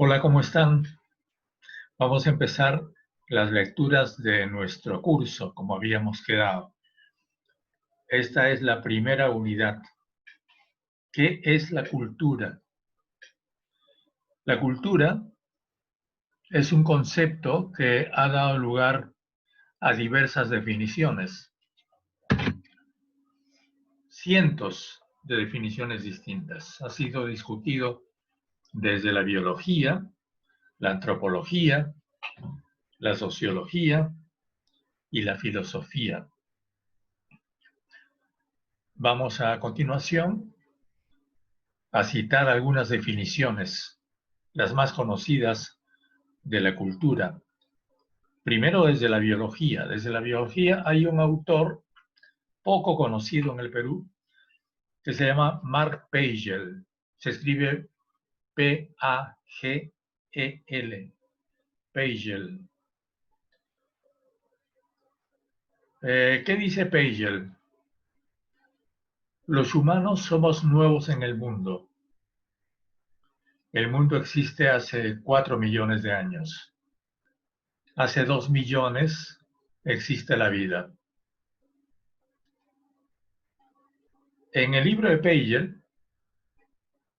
Hola, ¿cómo están? Vamos a empezar las lecturas de nuestro curso, como habíamos quedado. Esta es la primera unidad. ¿Qué es la cultura? La cultura es un concepto que ha dado lugar a diversas definiciones, cientos de definiciones distintas. Ha sido discutido desde la biología, la antropología, la sociología y la filosofía. Vamos a continuación a citar algunas definiciones, las más conocidas de la cultura. Primero desde la biología. Desde la biología hay un autor poco conocido en el Perú que se llama Mark Peigel. Se escribe P-A-G-E-L. Peigel. ¿Qué dice Peigel? Los humanos somos nuevos en el mundo. El mundo existe hace 4 millones de años. Hace 2 millones existe la vida. En el libro de Peigel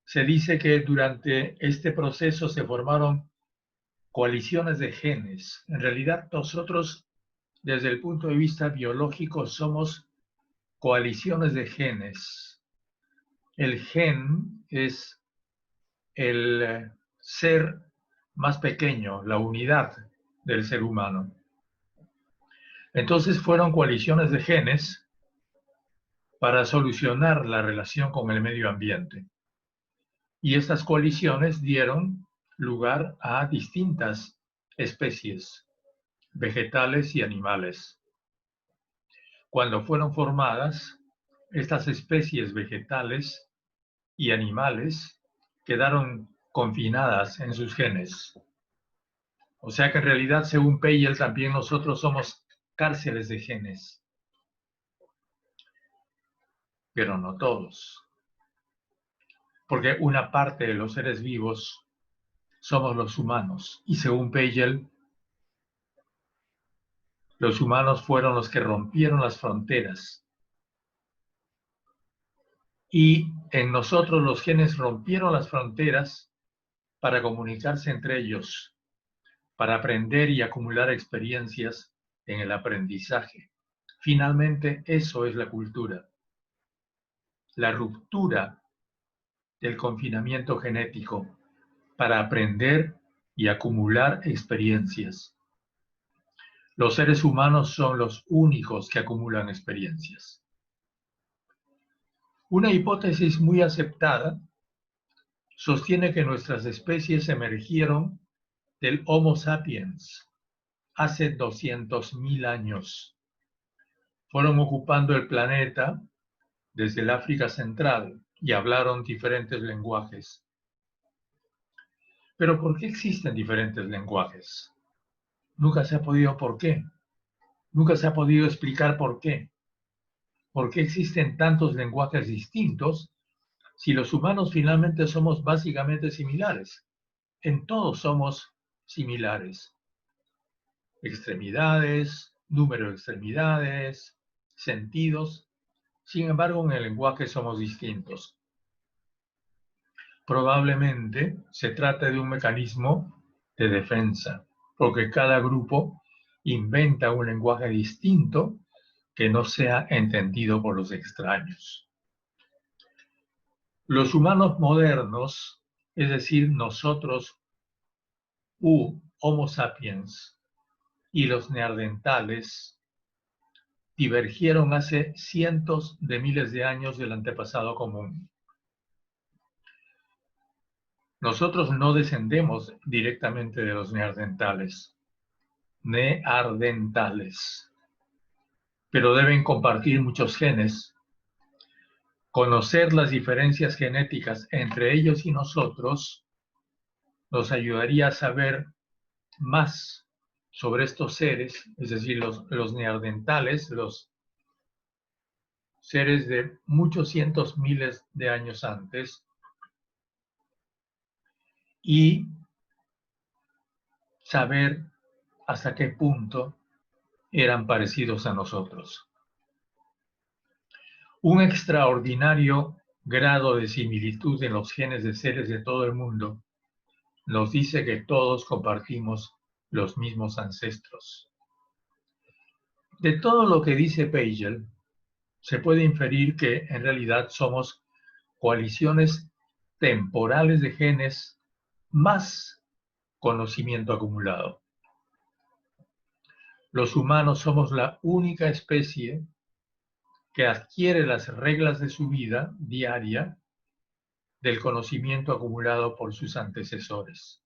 se dice que durante este proceso se formaron coaliciones de genes. En realidad nosotros, desde el punto de vista biológico, somos coaliciones de genes. El gen es el ser más pequeño, la unidad del ser humano. Entonces fueron coaliciones de genes para solucionar la relación con el medio ambiente. Y estas coaliciones dieron lugar a distintas especies vegetales y animales. Cuando fueron formadas, estas especies vegetales y animales quedaron confinadas en sus genes. O sea que en realidad, según Peigel, también nosotros somos cárceles de genes, pero no todos, porque una parte de los seres vivos somos los humanos, y según Peigel, los humanos fueron los que rompieron las fronteras. Y en nosotros los genes rompieron las fronteras para comunicarse entre ellos, para aprender y acumular experiencias en el aprendizaje. Finalmente, eso es la cultura. La ruptura del confinamiento genético para aprender y acumular experiencias. Los seres humanos son los únicos que acumulan experiencias. Una hipótesis muy aceptada sostiene que nuestras especies emergieron del Homo sapiens hace 200.000 años. Fueron ocupando el planeta desde el África Central y hablaron diferentes lenguajes. Pero ¿por qué existen diferentes lenguajes? Nunca se ha podido por qué. Nunca se ha podido explicar por qué. ¿Por qué existen tantos lenguajes distintos si los humanos finalmente somos básicamente similares? En todo somos similares. Extremidades, número de extremidades, sentidos. Sin embargo, en el lenguaje somos distintos. Probablemente se trata de un mecanismo de defensa, porque cada grupo inventa un lenguaje distinto que no sea entendido por los extraños. Los humanos modernos, es decir, nosotros, Homo sapiens, y los neandertales, divergieron hace cientos de miles de años del antepasado común. Nosotros no descendemos directamente de los neandertales, pero deben compartir muchos genes. Conocer las diferencias genéticas entre ellos y nosotros nos ayudaría a saber más sobre estos seres, es decir, los neandertales, los seres de muchos cientos miles de años antes, y saber hasta qué punto eran parecidos a nosotros. Un extraordinario grado de similitud en los genes de seres de todo el mundo nos dice que todos compartimos los mismos ancestros. De todo lo que dice Pagel, se puede inferir que en realidad somos coaliciones temporales de genes más conocimiento acumulado. Los humanos somos la única especie que adquiere las reglas de su vida diaria del conocimiento acumulado por sus antecesores.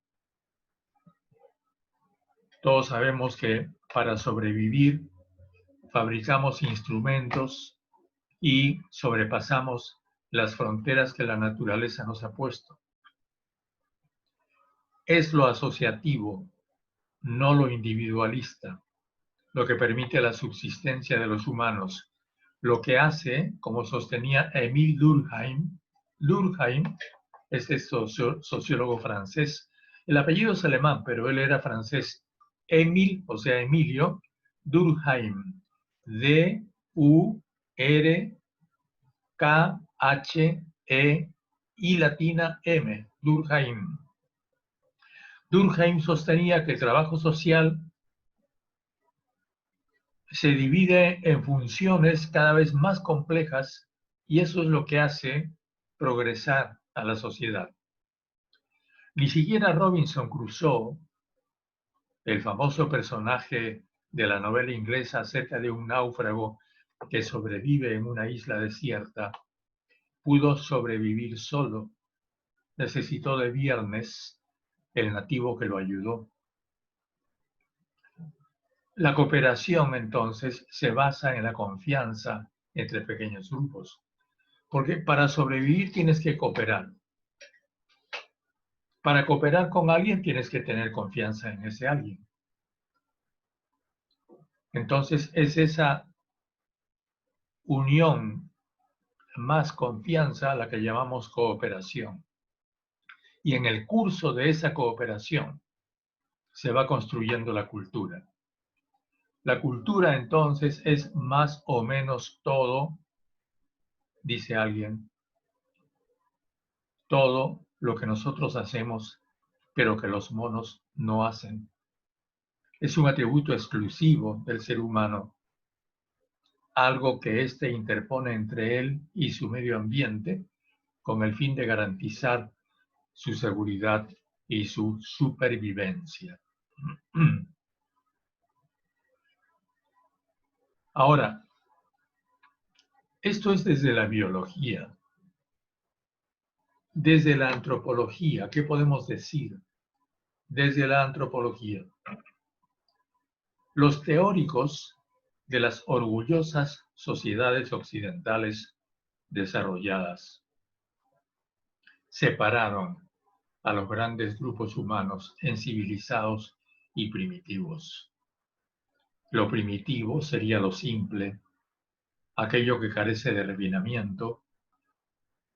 Todos sabemos que para sobrevivir fabricamos instrumentos y sobrepasamos las fronteras que la naturaleza nos ha puesto. Es lo asociativo, no lo individualista, lo que permite la subsistencia de los humanos, lo que hace, como sostenía Émile Durkheim, Durkheim es sociólogo francés, el apellido es alemán, pero él era francés, Émile, o sea, Emilio, Durkheim, D-U-R-K-H-E-I latina M, Durkheim. Durkheim sostenía que el trabajo social se divide en funciones cada vez más complejas y eso es lo que hace progresar a la sociedad. Ni siquiera Robinson Crusoe, el famoso personaje de la novela inglesa acerca de un náufrago que sobrevive en una isla desierta, pudo sobrevivir solo. Necesitó de Viernes, el nativo que lo ayudó. La cooperación, entonces, se basa en la confianza entre pequeños grupos, porque para sobrevivir tienes que cooperar. Para cooperar con alguien tienes que tener confianza en ese alguien. Entonces, es esa unión más confianza la que llamamos cooperación. Y en el curso de esa cooperación se va construyendo la cultura. La cultura, entonces, es más o menos todo, dice alguien, todo lo que nosotros hacemos, pero que los monos no hacen. Es un atributo exclusivo del ser humano, algo que éste interpone entre él y su medio ambiente con el fin de garantizar su seguridad y su supervivencia. Ahora, esto es desde la biología. Desde la antropología, ¿qué podemos decir? Desde la antropología. Los teóricos de las orgullosas sociedades occidentales desarrolladas separaron a los grandes grupos humanos en civilizados y primitivos. Lo primitivo sería lo simple, aquello que carece de refinamiento,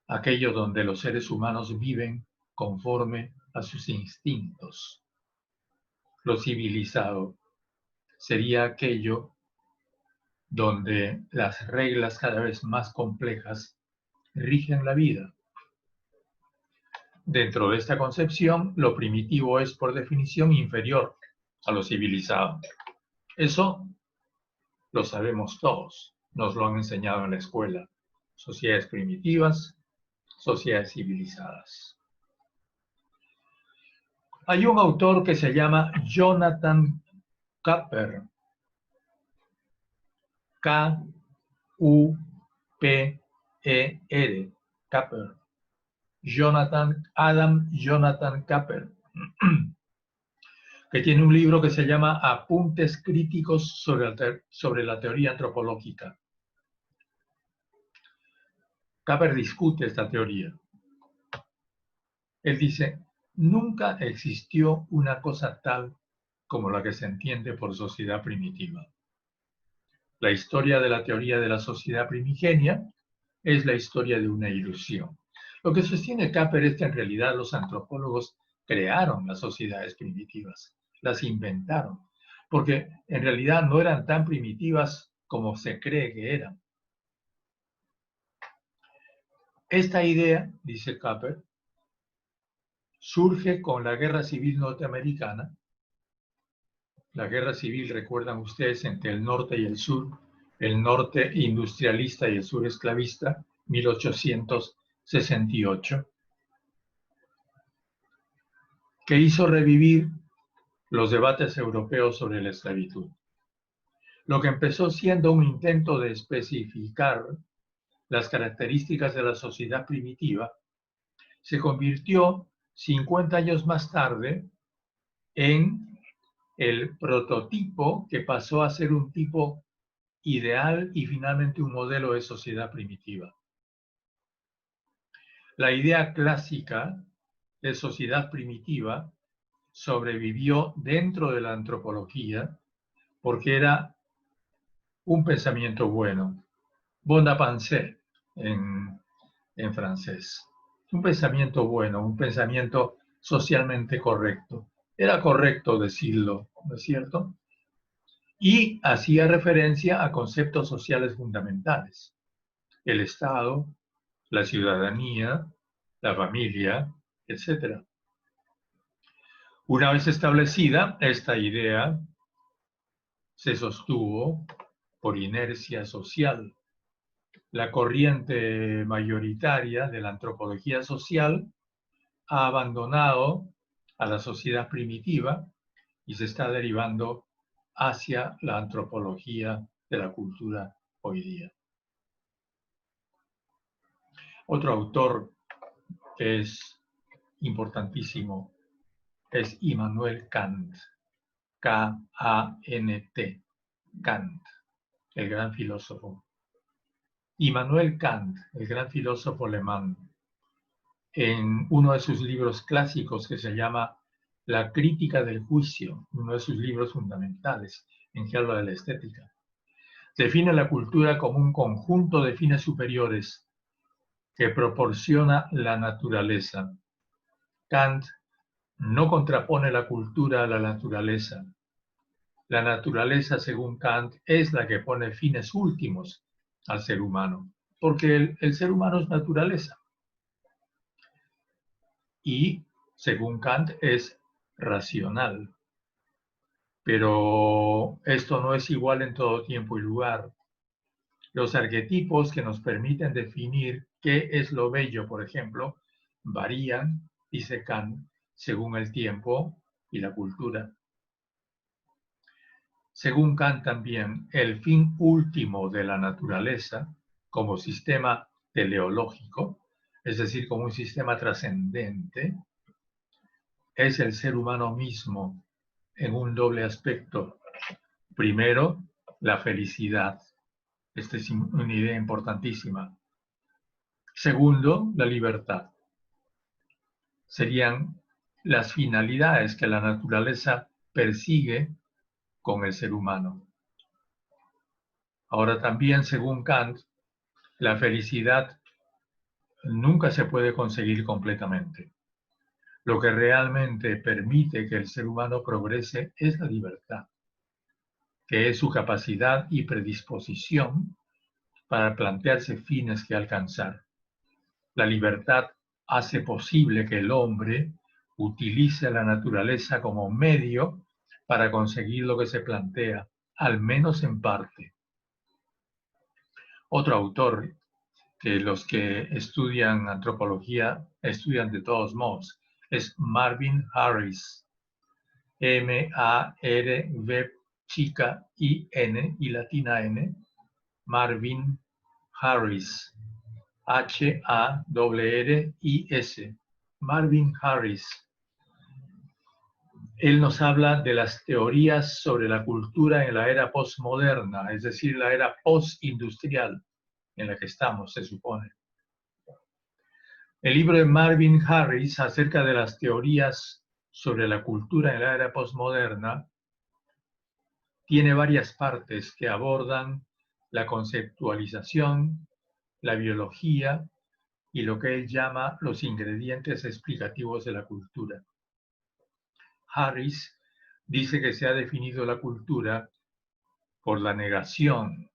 aquello donde los seres humanos viven conforme a sus instintos. Lo civilizado sería aquello donde las reglas cada vez más complejas rigen la vida. Dentro de esta concepción, lo primitivo es por definición inferior a lo civilizado. Eso lo sabemos todos, nos lo han enseñado en la escuela. Sociedades primitivas, sociedades civilizadas. Hay un autor que se llama Jonathan Capper, K-U-P-E-R, Capper. Jonathan Capper, que tiene un libro que se llama Apuntes críticos sobre la teoría antropológica. Capper discute esta teoría. Él dice, nunca existió una cosa tal como la que se entiende por sociedad primitiva. La historia de la teoría de la sociedad primigenia es la historia de una ilusión. Lo que sostiene Capper es que en realidad los antropólogos crearon las sociedades primitivas. las inventaron, porque en realidad no eran tan primitivas como se cree que eran. Esta idea, dice Capper, surge con la Guerra Civil Norteamericana. La Guerra Civil, recuerdan ustedes, entre el norte y el norte industrialista y el sur esclavista, 1868, que hizo revivir los debates europeos sobre la esclavitud. Lo que empezó siendo un intento de especificar las características de la sociedad primitiva, se convirtió 50 años más tarde en el prototipo que pasó a ser un tipo ideal y finalmente un modelo de sociedad primitiva. La idea clásica de sociedad primitiva sobrevivió dentro de la antropología porque era un pensamiento bueno, bon à penser en francés. Un pensamiento bueno, un pensamiento socialmente correcto. Era correcto decirlo, ¿no es cierto? Y hacía referencia a conceptos sociales fundamentales. El Estado, la ciudadanía, la familia, etc. Una vez establecida, esta idea se sostuvo por inercia social. La corriente mayoritaria de la antropología social ha abandonado a la sociedad primitiva y se está derivando hacia la antropología de la cultura hoy día. Otro autor que es importantísimo es Immanuel Kant, K-A-N-T, Kant, el gran filósofo. Immanuel Kant, el gran filósofo alemán, en uno de sus libros clásicos que se llama La crítica del juicio, uno de sus libros fundamentales en que habla de la estética, define la cultura como un conjunto de fines superiores que proporciona la naturaleza. Kant no contrapone la cultura a la naturaleza. La naturaleza, según Kant, es la que pone fines últimos al ser humano, porque el ser humano es naturaleza. Y, según Kant, es racional. Pero esto no es igual en todo tiempo y lugar. Los arquetipos que nos permiten definir qué es lo bello, por ejemplo, varían, dice Kant, según el tiempo y la cultura. Según Kant también, el fin último de la naturaleza, como sistema teleológico, es decir, como un sistema trascendente, es el ser humano mismo en un doble aspecto. Primero, la felicidad. Esta es una idea importantísima. Segundo, la libertad. Serían las finalidades que la naturaleza persigue con el ser humano. Ahora también, según Kant, la felicidad nunca se puede conseguir completamente. Lo que realmente permite que el ser humano progrese es la libertad, que es su capacidad y predisposición para plantearse fines que alcanzar. La libertad hace posible que el hombre utilice a la naturaleza como medio para conseguir lo que se plantea, al menos en parte. Otro autor que los que estudian antropología estudian de todos modos es Marvin Harris, M-A-R-V chica I-N y latina N, Marvin Harris, H-A-R-R-I-S, Marvin Harris. Él nos habla de las teorías sobre la cultura en la era postmoderna, es decir, la era postindustrial en la que estamos, se supone. El libro de Marvin Harris acerca de las teorías sobre la cultura en la era postmoderna tiene varias partes que abordan la conceptualización, la biología y lo que él llama los ingredientes explicativos de la cultura. Harris dice que se ha definido la cultura por la negación,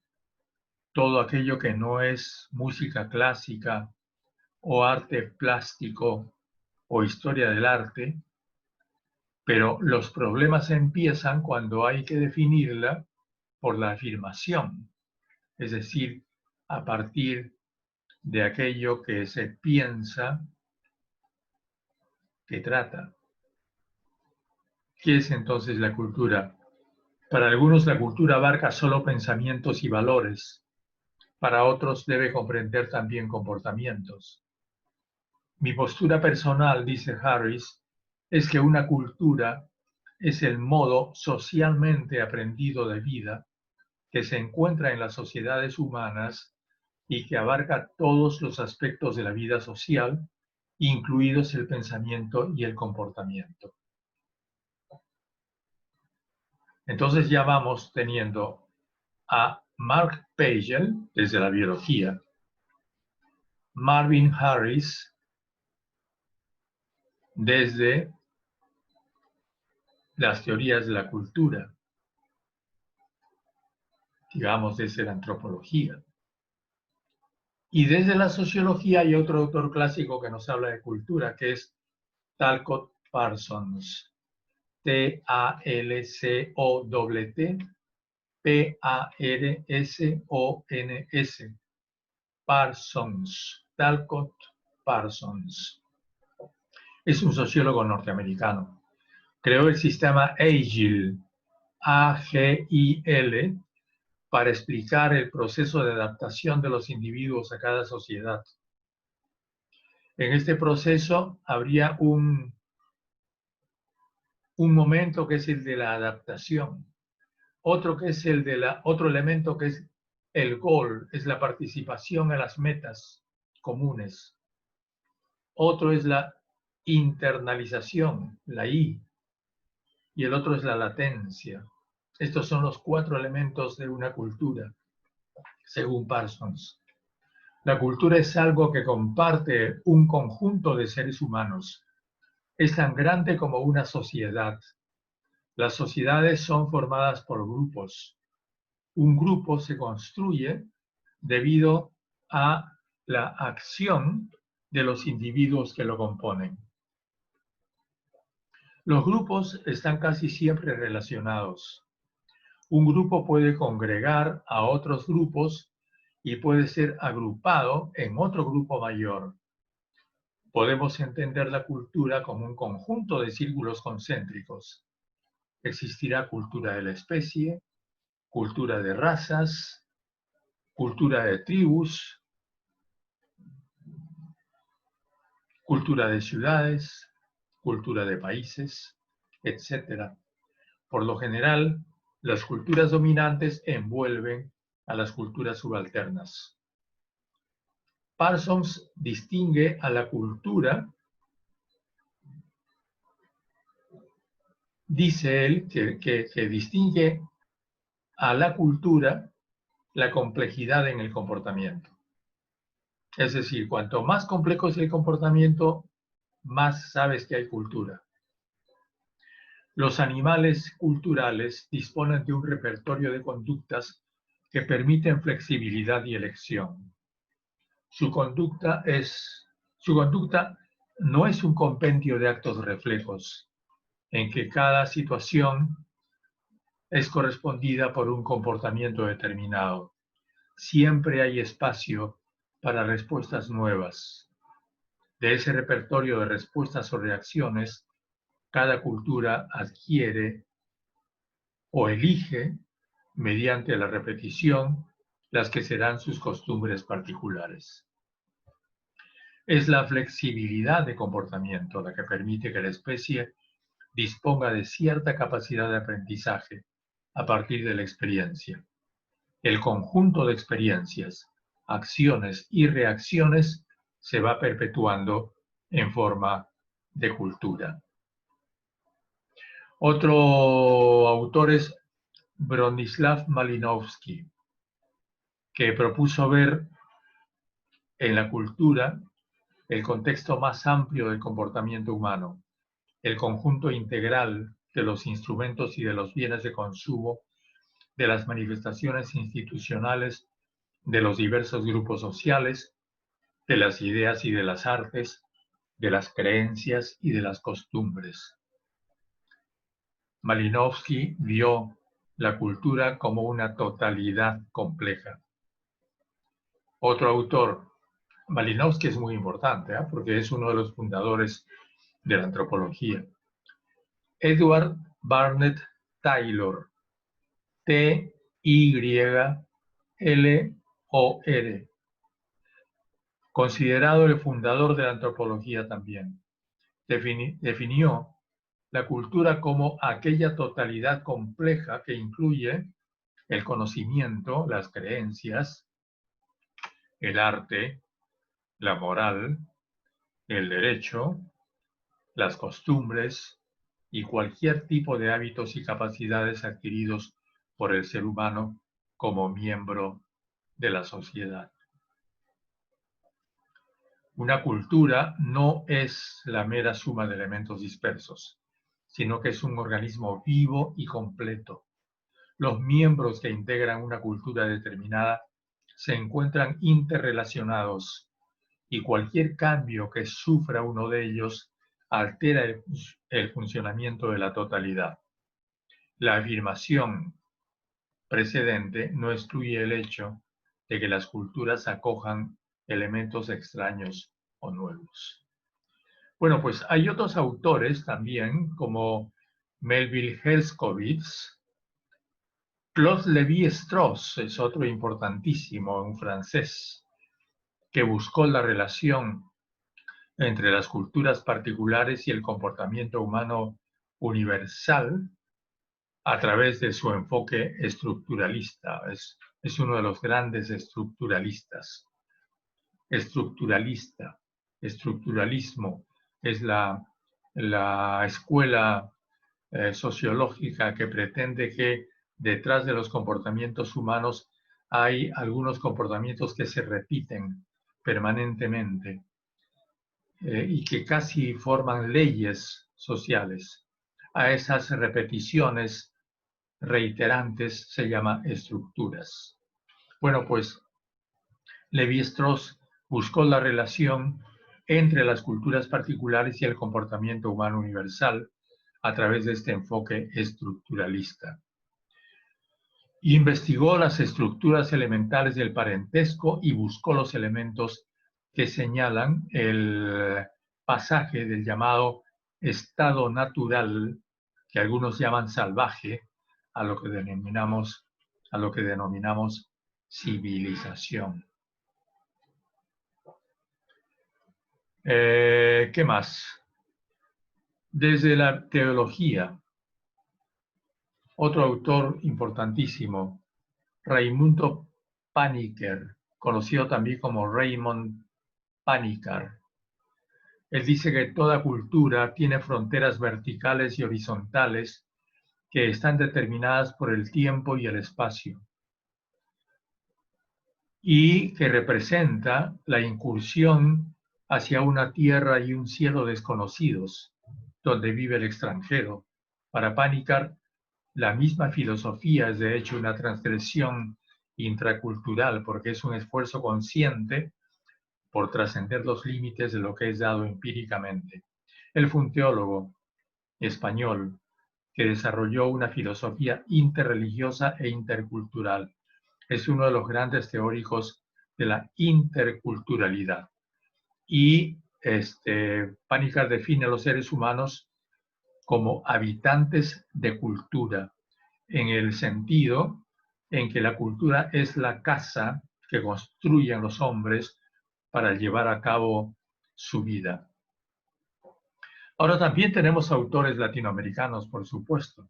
todo aquello que no es música clásica o arte plástico o historia del arte, pero los problemas empiezan cuando hay que definirla por la afirmación, es decir, a partir de aquello que se piensa que trata. ¿Qué es entonces la cultura? Para algunos la cultura abarca solo pensamientos y valores, para otros debe comprender también comportamientos. Mi postura personal, dice Harris, es que una cultura es el modo socialmente aprendido de vida que se encuentra en las sociedades humanas y que abarca todos los aspectos de la vida social, incluidos el pensamiento y el comportamiento. Entonces ya vamos teniendo a Mark Pagel desde la biología, Marvin Harris desde las teorías de la cultura, digamos desde la antropología. Y desde la sociología hay otro autor clásico que nos habla de cultura, que es Talcott Parsons. T-A-L-C-O-T, P-A-R-S-O-N-S. Parsons, Talcott Parsons. Es un sociólogo norteamericano. Creó el sistema AGIL, A-G-I-L, para explicar el proceso de adaptación de los individuos a cada sociedad. En este proceso habría un momento que es el de la adaptación, otro que es otro elemento que es el goal, es la participación en las metas comunes. Otro es la internalización, la I, y el otro es la latencia. Estos son los 4 elementos de una cultura, según Parsons. La cultura es algo que comparte un conjunto de seres humanos. Es tan grande como una sociedad. Las sociedades son formadas por grupos. Un grupo se construye debido a la acción de los individuos que lo componen. Los grupos están casi siempre relacionados. Un grupo puede congregar a otros grupos y puede ser agrupado en otro grupo mayor. Podemos entender la cultura como un conjunto de círculos concéntricos. Existirá cultura de la especie, cultura de razas, cultura de tribus, cultura de ciudades, cultura de países, etc. Por lo general, las culturas dominantes envuelven a las culturas subalternas. Parsons distingue a la cultura, dice él que distingue a la cultura la complejidad en el comportamiento. Es decir, cuanto más complejo es el comportamiento, más sabes que hay cultura. Los animales culturales disponen de un repertorio de conductas que permiten flexibilidad y elección. Su conducta no es un compendio de actos reflejos, en que cada situación es correspondida por un comportamiento determinado. Siempre hay espacio para respuestas nuevas. De ese repertorio de respuestas o reacciones, cada cultura adquiere o elige, mediante la repetición, las que serán sus costumbres particulares. Es la flexibilidad de comportamiento la que permite que la especie disponga de cierta capacidad de aprendizaje a partir de la experiencia. El conjunto de experiencias, acciones y reacciones se va perpetuando en forma de cultura. Otro autor es Bronislaw Malinowski, que propuso ver en la cultura el contexto más amplio del comportamiento humano, el conjunto integral de los instrumentos y de los bienes de consumo, de las manifestaciones institucionales, de los diversos grupos sociales, de las ideas y de las artes, de las creencias y de las costumbres. Malinowski vio la cultura como una totalidad compleja. Otro autor, Malinowski es muy importante, porque es uno de los fundadores de la antropología. Edward Barnett Taylor, T-Y-L-O-R, considerado el fundador de la antropología también, definió la cultura como aquella totalidad compleja que incluye el conocimiento, las creencias, el arte, la moral, el derecho, las costumbres y cualquier tipo de hábitos y capacidades adquiridos por el ser humano como miembro de la sociedad. Una cultura no es la mera suma de elementos dispersos, sino que es un organismo vivo y completo. Los miembros que integran una cultura determinada se encuentran interrelacionados y cualquier cambio que sufra uno de ellos altera el funcionamiento de la totalidad. La afirmación precedente no excluye el hecho de que las culturas acojan elementos extraños o nuevos. Bueno, pues hay otros autores también, como Melville Herskovits. Claude Lévi-Strauss es otro importantísimo, un francés, que buscó la relación entre las culturas particulares y el comportamiento humano universal a través de su enfoque estructuralista. Es uno de los grandes estructuralistas. Estructuralismo es la escuela sociológica que pretende que detrás de los comportamientos humanos hay algunos comportamientos que se repiten permanentemente y que casi forman leyes sociales. A esas repeticiones reiterantes se llama estructuras. Bueno, pues Lévi-Strauss buscó la relación entre las culturas particulares y el comportamiento humano universal a través de este enfoque estructuralista. Investigó las estructuras elementales del parentesco y buscó los elementos que señalan el pasaje del llamado estado natural, que algunos llaman salvaje, a lo que denominamos civilización. ¿Qué más? Desde la teología, otro autor importantísimo, Raimundo Panikkar, conocido también como Raymond Panikkar. Él dice que toda cultura tiene fronteras verticales y horizontales que están determinadas por el tiempo y el espacio, y que representa la incursión hacia una tierra y un cielo desconocidos, donde vive el extranjero. Para Panikkar, la misma filosofía es de hecho una transgresión intracultural, porque es un esfuerzo consciente por trascender los límites de lo que es dado empíricamente. Él fue un teólogo español que desarrolló una filosofía interreligiosa e intercultural. Es uno de los grandes teóricos de la interculturalidad. Y Panikkar define a los seres humanos como habitantes de cultura, en el sentido en que la cultura es la casa que construyen los hombres para llevar a cabo su vida. Ahora también tenemos autores latinoamericanos, por supuesto,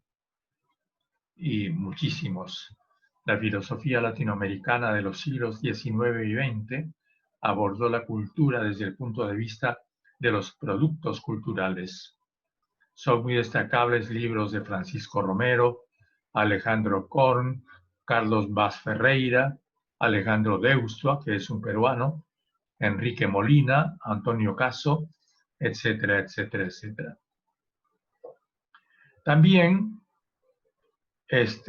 y muchísimos. La filosofía latinoamericana de los siglos XIX y XX abordó la cultura desde el punto de vista de los productos culturales. Son muy destacables libros de Francisco Romero, Alejandro Korn, Carlos Vaz Ferreira, Alejandro Deustua, que es un peruano, Enrique Molina, Antonio Caso, etcétera, etcétera, etcétera. También es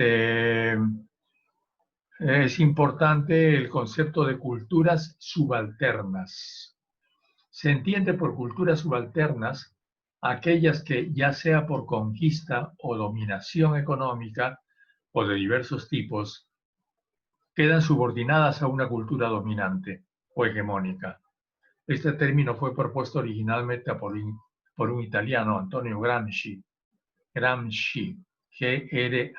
importante el concepto de culturas subalternas. Se entiende por culturas subalternas aquellas que, ya sea por conquista o dominación económica o de diversos tipos, quedan subordinadas a una cultura dominante o hegemónica. Este término fue propuesto originalmente por un italiano, Antonio Gramsci, G-R-A-M-S-C-I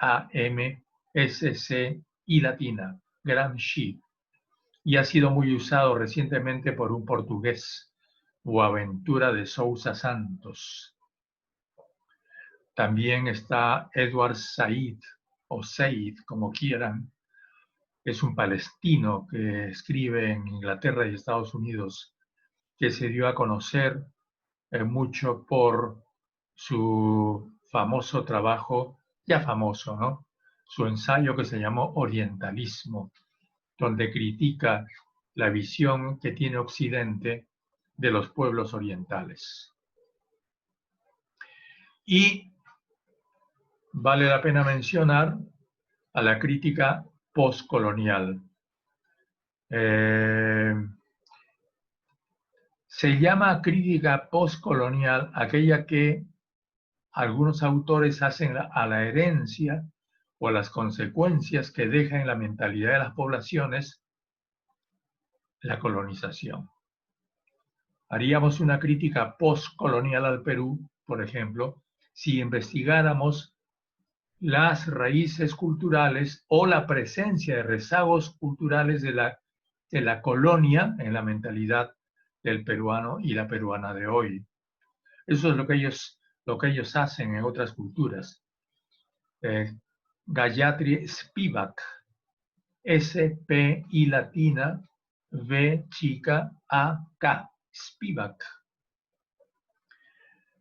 latina, Gramsci, y ha sido muy usado recientemente por un portugués, Boaventura de Sousa Santos. También está Edward Said, o Said, como quieran. Es un palestino que escribe en Inglaterra y Estados Unidos, que se dio a conocer mucho por su famoso trabajo, ya famoso, ¿no? Su ensayo que se llamó Orientalismo, donde critica la visión que tiene Occidente de los pueblos orientales. Y vale la pena mencionar a la crítica postcolonial. Se llama crítica postcolonial aquella que algunos autores hacen a la herencia o a las consecuencias que deja en la mentalidad de las poblaciones la colonización. Haríamos una crítica postcolonial al Perú, por ejemplo, si investigáramos las raíces culturales o la presencia de rezagos culturales de la colonia en la mentalidad del peruano y la peruana de hoy. Eso es lo que ellos hacen en otras culturas. Gayatri Spivak, S-P-I latina, V chica, A-K, Spivak.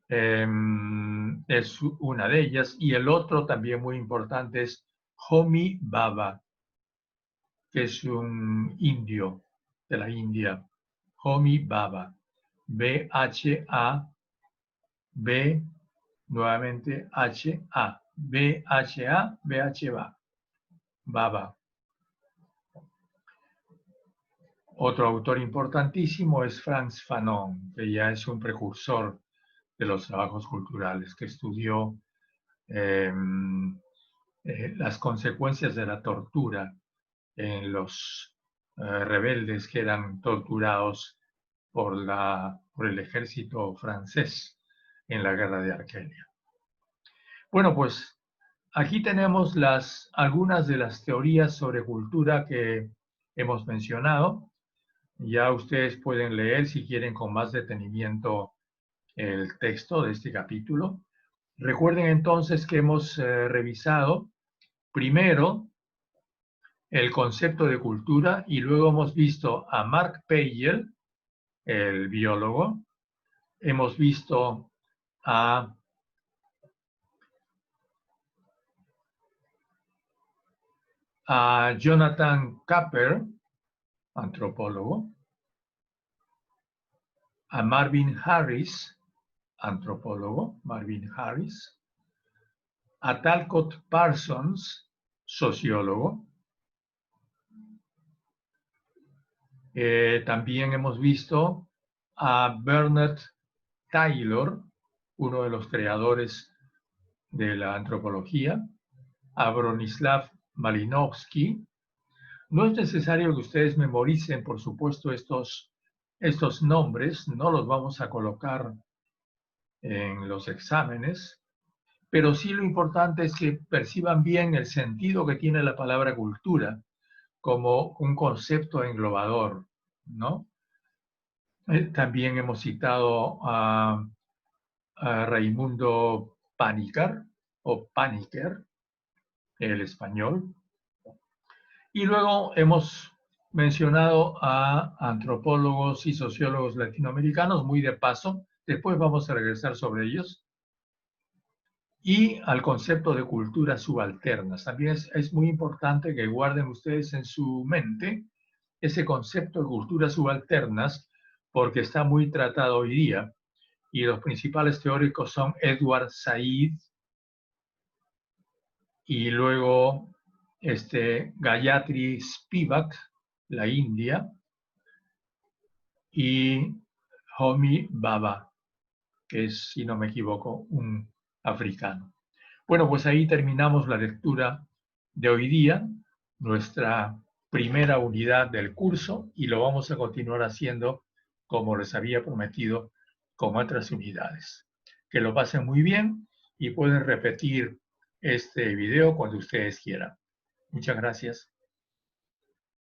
Es una de ellas. Y el otro también muy importante es Homi Bhabha, que es un indio de la India. Homi Bhabha. B-H-A-B, nuevamente H-A. B-H-A, B-H-A. Bhabha. Otro autor importantísimo es Frantz Fanon, que ya es un precursor de los trabajos culturales, que estudió las consecuencias de la tortura en los rebeldes que eran torturados por el ejército francés en la guerra de Argelia. Bueno, pues aquí tenemos algunas de las teorías sobre cultura que hemos mencionado. Ya ustedes pueden leer, si quieren, con más detenimiento el texto de este capítulo. Recuerden entonces que hemos revisado primero el concepto de cultura y luego hemos visto a Mark Peijel, el biólogo. Hemos visto a Jonathan Capper, antropólogo, a Marvin Harris, antropólogo, Marvin Harris, a Talcott Parsons, sociólogo. También hemos visto a Bernard Taylor, uno de los creadores de la antropología, a Bronislaw Malinowski. No es necesario que ustedes memoricen, por supuesto, estos nombres, no los vamos a colocar en los exámenes, pero sí lo importante es que perciban bien el sentido que tiene la palabra cultura como un concepto englobador, ¿no? También hemos citado a Raimundo Panikkar, o Paniker, el español. Y luego hemos mencionado a antropólogos y sociólogos latinoamericanos, muy de paso. Después vamos a regresar sobre ellos. Y al concepto de culturas subalternas. También es muy importante que guarden ustedes en su mente ese concepto de culturas subalternas, porque está muy tratado hoy día. Y los principales teóricos son Edward Said, y luego Gayatri Spivak, la India, y Homi Bhabha, que es, si no me equivoco, un africano. Bueno, pues ahí terminamos la lectura de hoy día, nuestra primera unidad del curso, y lo vamos a continuar haciendo como les había prometido con otras unidades. Que lo pasen muy bien y pueden repetir este video cuando ustedes quieran. Muchas gracias.